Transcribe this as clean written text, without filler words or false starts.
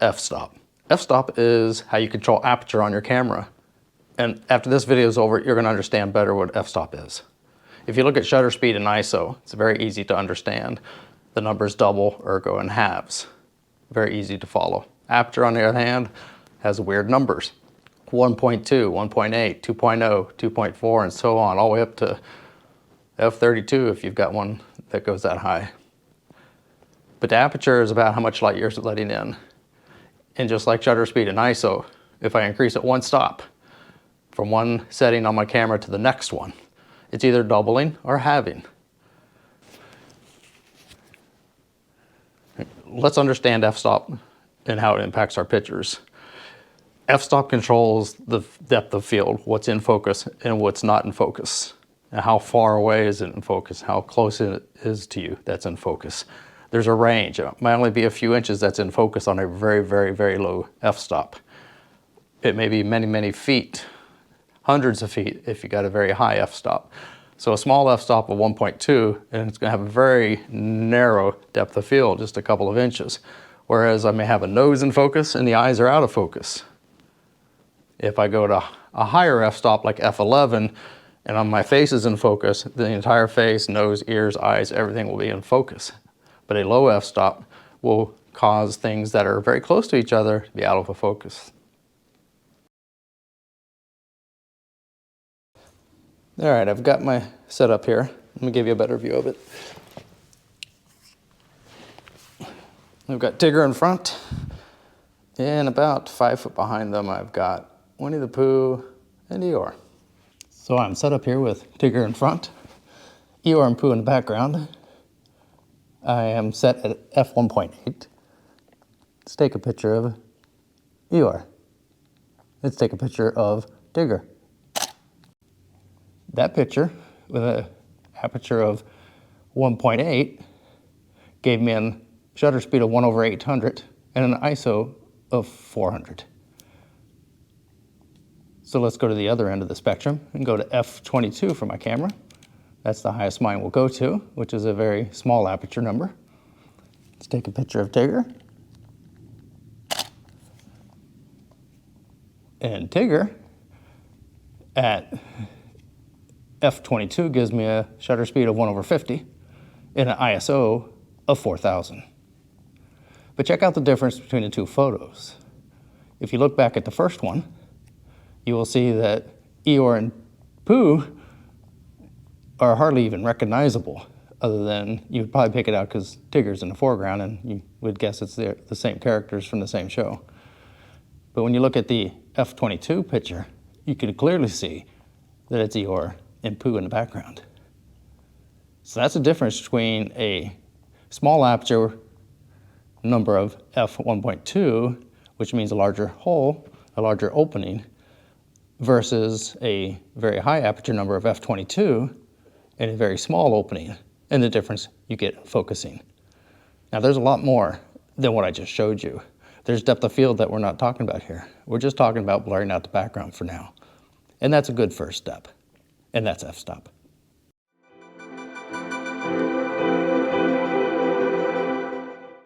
f-stop. F-stop is how you control aperture on your camera. And after this video is over, you're going to understand better what f-stop is. If you look at shutter speed and ISO, it's very easy to understand. The numbers double or go in halves. Very easy to follow. Aperture, on the other hand, has weird numbers. 1.2, 1.8, 2.0, 2.4, and so on, all the way up to f32 if you've got one that goes that high. But the aperture is about how much light you're letting in. And just like shutter speed and ISO, if I increase it one stop from one setting on my camera to the next one, it's either doubling or halving. Let's understand f-stop and how it impacts our pictures. F-stop controls the depth of field, what's in focus and what's not in focus. And how far away is it in focus, how close it is to you that's in focus. There's a range. It might only be a few inches that's in focus on a very, very, very low f-stop. It may be many, many feet, hundreds of feet if you got a very high f-stop. So a small f-stop of 1.2, and it's going to have a very narrow depth of field, just a couple of inches. Whereas I may have a nose in focus and the eyes are out of focus. If I go to a higher f-stop like f11 and on my face is in focus, the entire face, nose, ears, eyes, everything will be in focus. But a low f-stop will cause things that are very close to each other to be out of focus. All right, I've got my setup here. Let me give you a better view of it. I've got Tigger in front, and about 5 foot behind them, I've got Winnie the Pooh and Eeyore. So I'm set up here with Tigger in front, Eeyore and Pooh in the background. I am set at f1.8. Let's take a picture of Eeyore. Let's take a picture of Tigger. That picture with an aperture of 1.8 gave me a shutter speed of 1/800 and an ISO of 400. So let's go to the other end of the spectrum and go to f22 for my camera. That's the highest mine will go to, which is a very small aperture number. Let's take a picture of Tigger. And Tigger at f22 gives me a shutter speed of 1/50 and an ISO of 4000. But check out the difference between the two photos. If you look back at the first one, you will see that Eeyore and Pooh are hardly even recognizable, other than you would probably pick it out because Tigger's in the foreground and you would guess it's the same characters from the same show. But when you look at the f22 picture, you can clearly see that it's Eeyore and Pooh in the background. So that's the difference between a small aperture number of f1.2, which means a larger hole, a larger opening, versus a very high aperture number of f22 and a very small opening, and the difference you get in focusing. Now there's a lot more than what I just showed you. There's depth of field that we're not talking about here. We're just talking about blurring out the background for now. And that's a good first step. And that's f-stop.